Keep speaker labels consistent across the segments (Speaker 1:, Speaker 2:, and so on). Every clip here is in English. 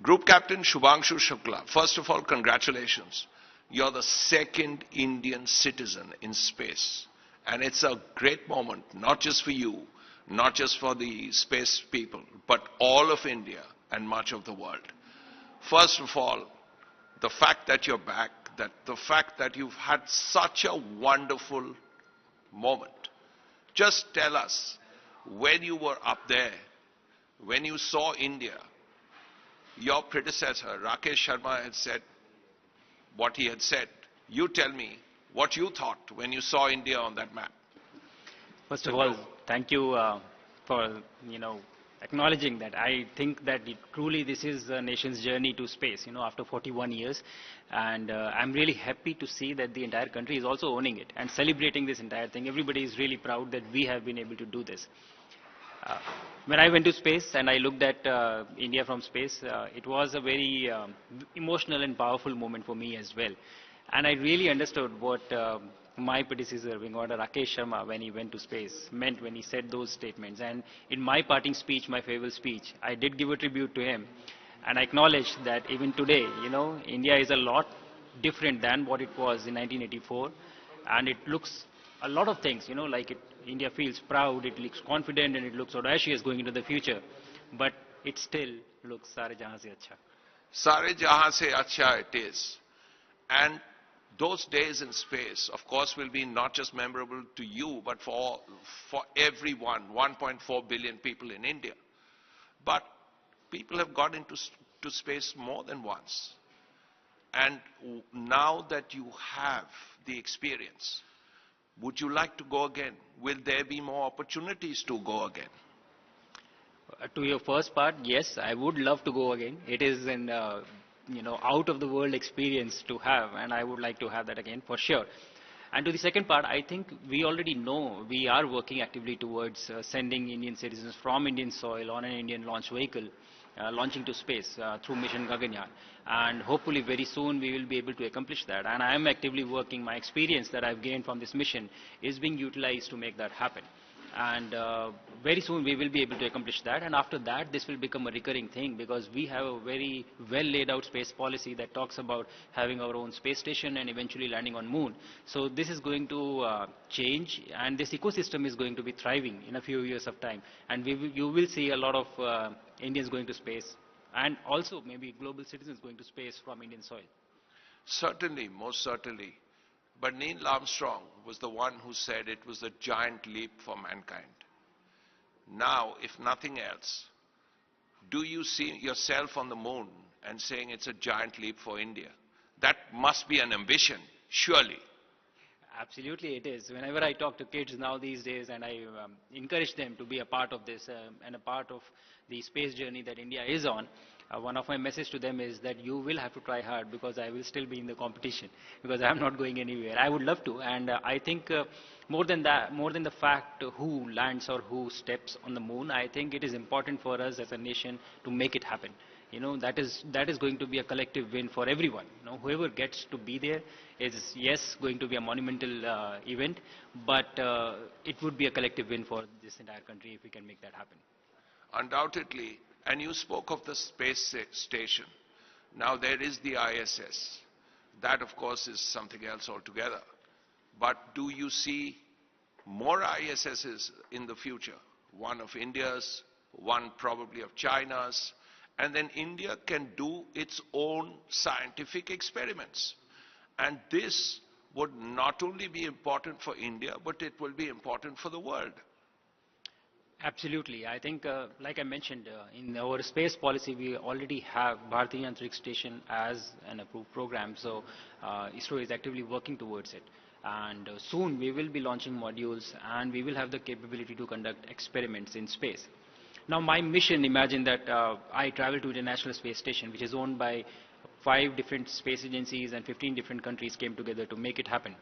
Speaker 1: Group Captain Shubhanshu Shukla, first of all, congratulations. You're the second Indian citizen in space. And it's a great moment, not just for you, not just for the space people, but all of India and much of the world. First of all, the fact that you're back, that the fact that you've had such a wonderful moment. Just tell us, when you were up there, when you saw India, your predecessor, Rakesh Sharma, had said what he had said. You tell me what you thought when you saw India on that map.
Speaker 2: First of all, thank you for acknowledging that. I think that truly this is a nation's journey to space. After 41 years, and I'm really happy to see that the entire country is also owning it and celebrating this entire thing. Everybody is really proud that we have been able to do this. When I went to space and I looked at India from space, it was a very emotional and powerful moment for me as well. And I really understood what my predecessor, Vingwada Rakesh Sharma, when he went to space, meant when he said those statements. And in my parting speech, my farewell speech, I did give a tribute to him. And I acknowledged that even today, India is a lot different than what it was in 1984. And it looks a lot of things, India feels proud, it looks confident, and it looks audacious going into the future. But it still looks Saare Jahaan se Accha.
Speaker 1: Saare Jahaan se Accha it is. And those days in space, of course, will be not just memorable to you, but for everyone, 1.4 billion people in India. But people have gone into space more than once. And now that you have the experience, would you like to go again? Will there be more opportunities to go again?
Speaker 2: To your first part, yes, I would love to go again. It is an out of the world experience to have, and I would like to have that again for sure. And to the second part, I think we already know we are working actively towards sending Indian citizens from Indian soil on an Indian launch vehicle launching to space through mission Gaganyaan. And hopefully very soon we will be able to accomplish that. And I am actively working. My experience that I've gained from this mission is being utilized to make that happen. And very soon we will be able to accomplish that. And after that, this will become a recurring thing, because we have a very well laid out space policy that talks about having our own space station and eventually landing on moon. So this is going to change, and this ecosystem is going to be thriving in a few years of time. And you will see a lot of Indians going to space, and also maybe global citizens going to space from Indian soil.
Speaker 1: Certainly, most certainly. But Neil Armstrong was the one who said it was a giant leap for mankind. Now, if nothing else, do you see yourself on the moon and saying it's a giant leap for India? That must be an ambition, surely.
Speaker 2: Absolutely it is. Whenever I talk to kids now these days, and I encourage them to be a part of this and a part of the space journey that India is on, one of my messages to them is that you will have to try hard, because I will still be in the competition, because I am not going anywhere. I would love to, and I think more than that, more than the fact who lands or who steps on the moon, I think it is important for us as a nation to make it happen. That is going to be a collective win for everyone. Whoever gets to be there is, yes, going to be a monumental event, but it would be a collective win for this entire country if we can make that happen.
Speaker 1: Undoubtedly. And you spoke of the space station. Now there is the ISS. That, of course, is something else altogether. But do you see more ISSs in the future? One of India's, one probably of China's. And then India can do its own scientific experiments. And this would not only be important for India, but it will be important for the world.
Speaker 2: Absolutely. I think, like I mentioned, in our space policy, we already have Bharatiya Antarik Station as an approved program. So ISRO is actively working towards it. And soon we will be launching modules, and we will have the capability to conduct experiments in space. Now, my mission, imagine that I travel to the International Space Station, which is owned by 5 different space agencies, and 15 different countries came together to make it happen.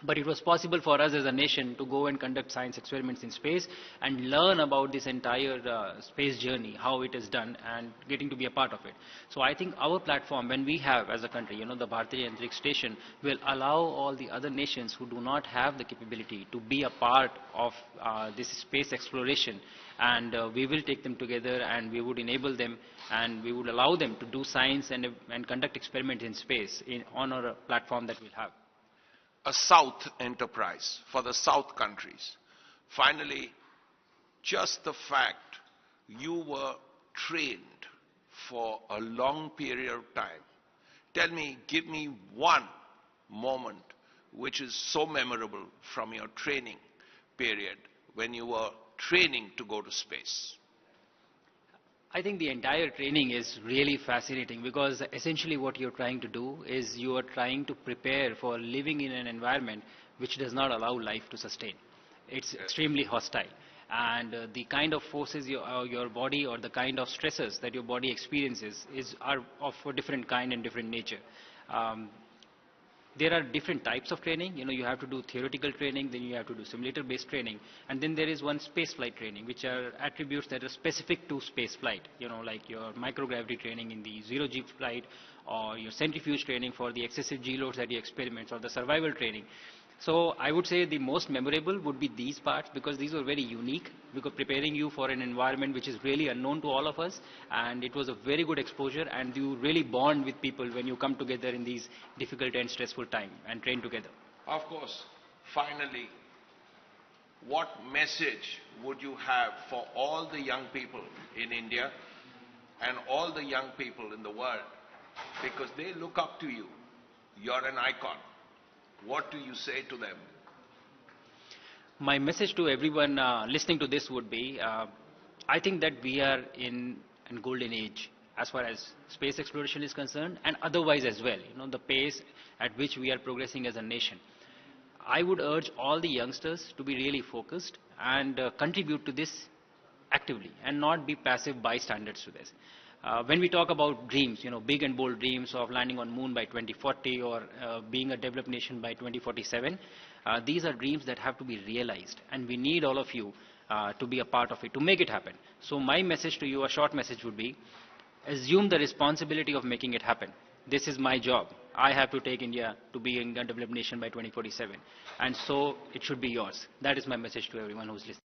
Speaker 2: But it was possible for us as a nation to go and conduct science experiments in space and learn about this entire space journey, how it is done, and getting to be a part of it. So I think our platform, when we have as a country, the Bharatiya Antariksh Station, will allow all the other nations who do not have the capability to be a part of this space exploration, and we will take them together, and we would enable them, and we would allow them to do science and conduct experiments in space on our platform that we'll have.
Speaker 1: A South enterprise for the South countries. Finally, just the fact you were trained for a long period of time. Tell me, give me one moment which is so memorable from your training period when you were training to go to space.
Speaker 2: I think the entire training is really fascinating, because essentially what you're trying to do is you are trying to prepare for living in an environment which does not allow life to sustain. It's extremely hostile, and the kind of forces your body, or the kind of stresses that your body experiences are of a different kind and different nature. There are different types of training. You have to do theoretical training, then you have to do simulator based training, and then there is one space flight training, which are attributes that are specific to space flight, like your microgravity training in the zero G flight, or your centrifuge training for the excessive G loads that you experience, or the survival training. So I would say the most memorable would be these parts, because these were very unique, because preparing you for an environment which is really unknown to all of us, and it was a very good exposure, and you really bond with people when you come together in these difficult and stressful times and train together.
Speaker 1: Of course, finally, what message would you have for all the young people in India and all the young people in the world? Because they look up to you. You're an icon. What do you say to them?
Speaker 2: My message to everyone listening to this would be, I think that we are in a golden age as far as space exploration is concerned, and otherwise as well. The pace at which we are progressing as a nation. I would urge all the youngsters to be really focused and contribute to this actively, and not be passive bystanders to this. When we talk about dreams, big and bold dreams of landing on moon by 2040, or being a developed nation by 2047, these are dreams that have to be realized, and we need all of you to be a part of it, to make it happen. So my message to you, a short message would be, assume the responsibility of making it happen. This is my job. I have to take India to being a developed nation by 2047, and so it should be yours. That is my message to everyone who is listening.